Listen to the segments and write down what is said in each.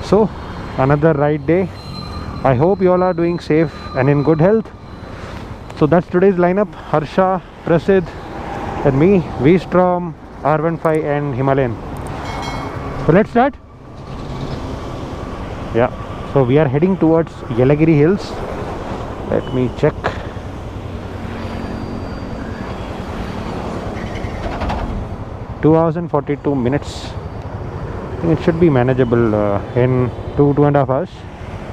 So another ride day. I hope you all are doing safe and in good health. So that's today's lineup: Harsha, Prasid, and me, V-Strom, R15 and Himalayan. So let's start. Yeah, so we are heading towards Yelagiri Hills. Let me check. Two hours and 42 minutes. I think it should be manageable in 2.5 hours.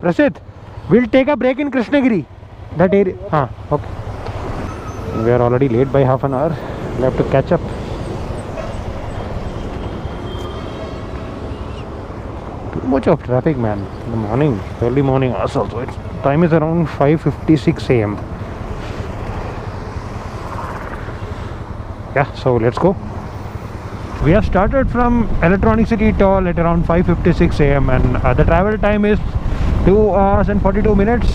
Prasid, we'll take a break in Krishnagiri. That area. Okay. We are already late by half an hour. We'll have to catch up. Too much of traffic, man. In the morning, early morning also. It's time is around 5:56 a.m. Yeah, so let's go. We have started from Electronic City Toll at around 5:56 a.m. and the travel time is 2 hours and 42 minutes.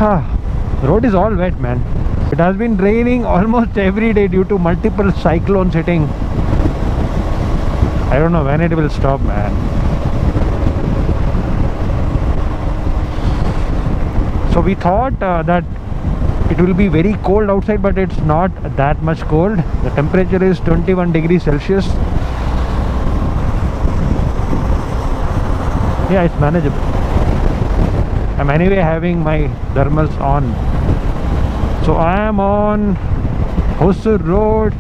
The road is all wet, man. It has been raining almost every day due to multiple cyclones hitting. I don't know when it will stop, man. So we thought that it will be very cold outside, but it's not that much cold. The temperature is 21 degrees Celsius. Yeah, it's manageable. I'm anyway having my thermals on. So I am on Hosur Road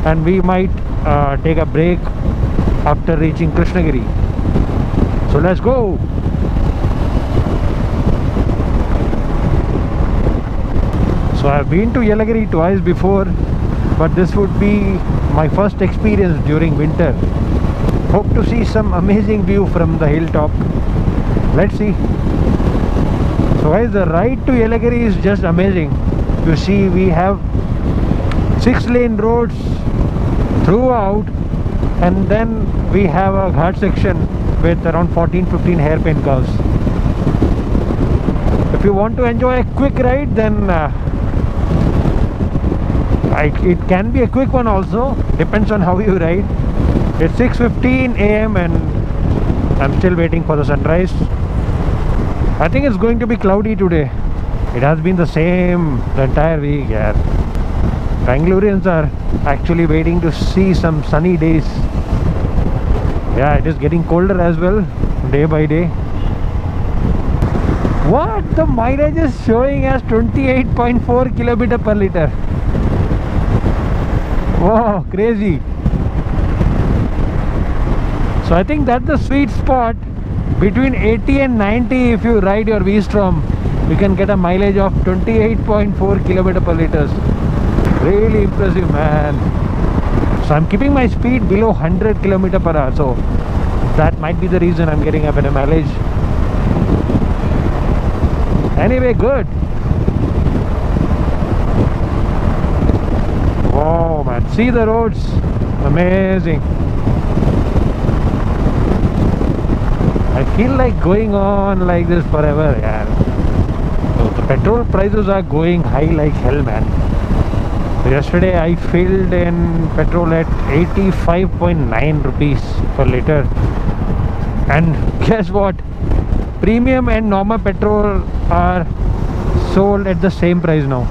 and we might take a break after reaching Krishnagiri. So let's go. So I've been to Yelagiri twice before, but this would be my first experience during winter. Hope to see some amazing view from the hilltop. Let's see. So guys, the ride to Yelagiri is just amazing. You see, we have 6-lane roads throughout, and then we have a ghat section with around 14-15 hairpin curves. If you want to enjoy a quick ride, then it can be a quick one also, depends on how you ride. It's 6:15 a.m. and I'm still waiting for the sunrise. I think it's going to be cloudy today. It has been the same the entire week. Yeah, Bangaloreans are actually waiting to see some sunny days. Yeah, it is getting colder as well, day by day. What? The mileage is showing as 28.4 kilometer per liter. Wow, crazy. So I think that's the sweet spot. Between 80 and 90, if you ride your V-Strom, you can get a mileage of 28.4 kilometer per liters. Really impressive, man. So I'm keeping my speed below 100 kilometer per hour. So that might be the reason I'm getting a better mileage. Anyway, good. Wow, man. See the roads. Amazing. I feel like going on like this forever, yeah. So the petrol prices are going high like hell, man. So yesterday I filled in petrol at 85.9 rupees per liter. And guess what? Premium and normal petrol are sold at the same price now.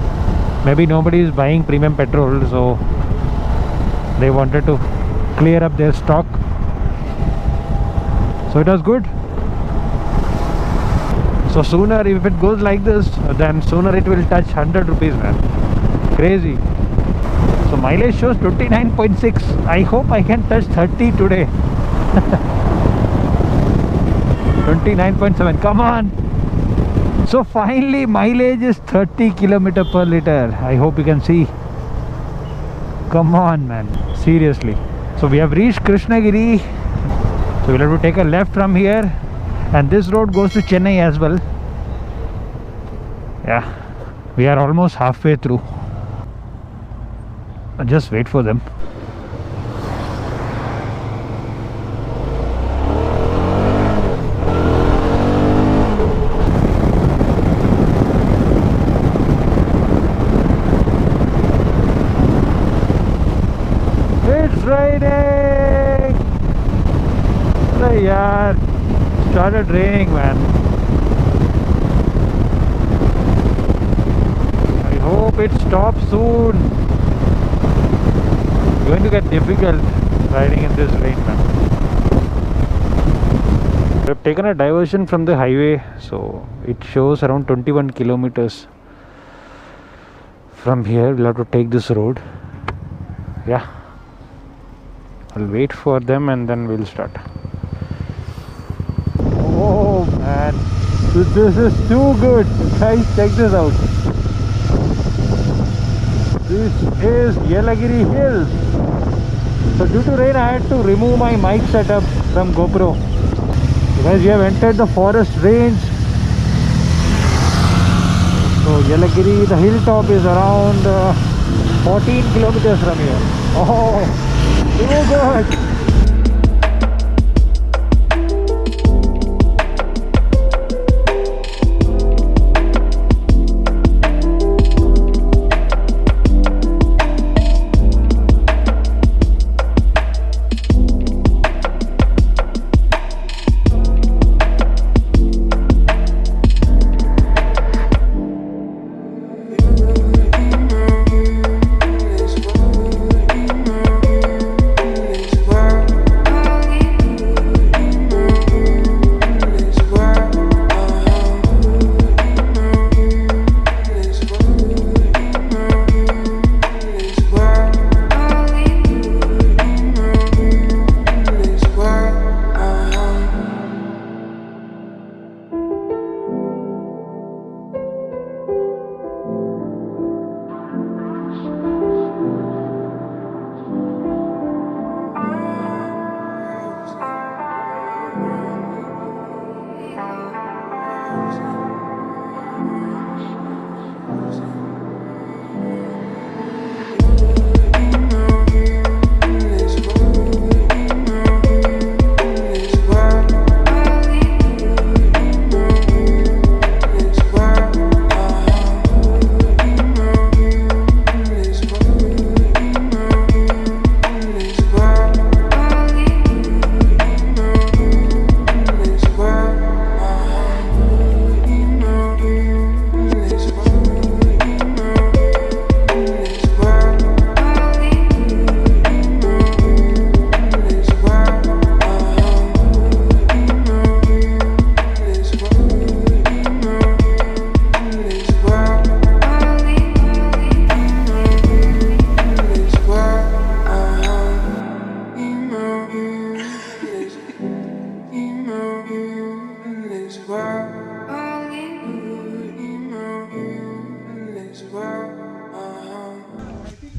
Maybe nobody is buying premium petrol, so they wanted to clear up their stock. So it was good. So sooner, if it goes like this, then sooner it will touch 100 rupees, man. Crazy. So mileage shows 29.6. I hope I can touch 30 today. 29.7. Come on. So finally mileage is 30 kilometer per liter. I hope you can see. Come on, man. Seriously. So we have reached Krishnagiri. So we'll have to take a left from here. And this road goes to Chennai as well. Yeah. We are almost halfway through. Just wait for them. It's raining. started raining, man. I hope it stops soon. It's going to get difficult riding in this rain, man. We've taken a diversion from the highway, so it shows around 21 kilometers. From here we'll have to take this road. Yeah, I'll wait for them and then we'll start. Oh man, this is too good. Guys, check this out. This is Yelagiri Hills. So due to rain I had to remove my mic setup from GoPro. Guys, we have entered the forest range. So Yelagiri, the hilltop is around 14 kilometers from here. Oh, too good.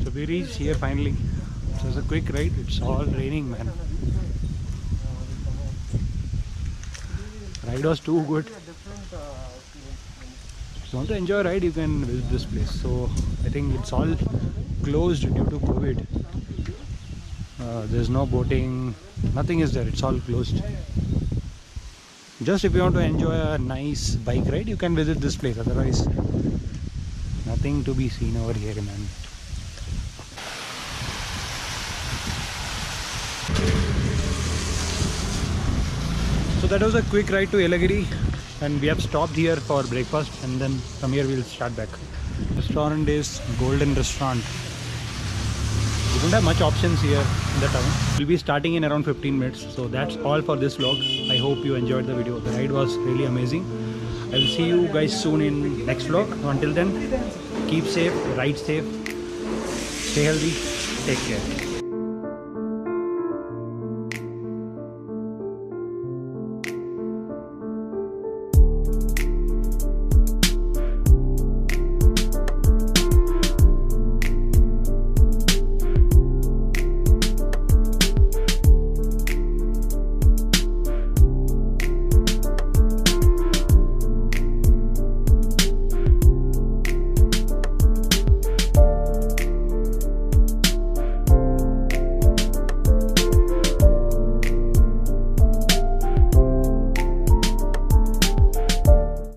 So we reached here finally. It was a quick ride. It's all raining, man. Ride was too good. If you want to enjoy a ride, you can visit this place. So I think it's all closed due to COVID. There's no boating, nothing is there. It's all closed. Just if you want to enjoy a nice bike ride, you can visit this place. Otherwise, nothing to be seen over here, man. So that was a quick ride to Yelagiri, and we have stopped here for breakfast, and then from here we'll start back. Restaurant is Golden Restaurant. We don't have much options here in the town. We'll be starting in around 15 minutes. So that's all for this vlog. I hope you enjoyed the video. The ride was really amazing. I will see you guys soon in next vlog. Until then, keep safe, ride safe, stay healthy, take care.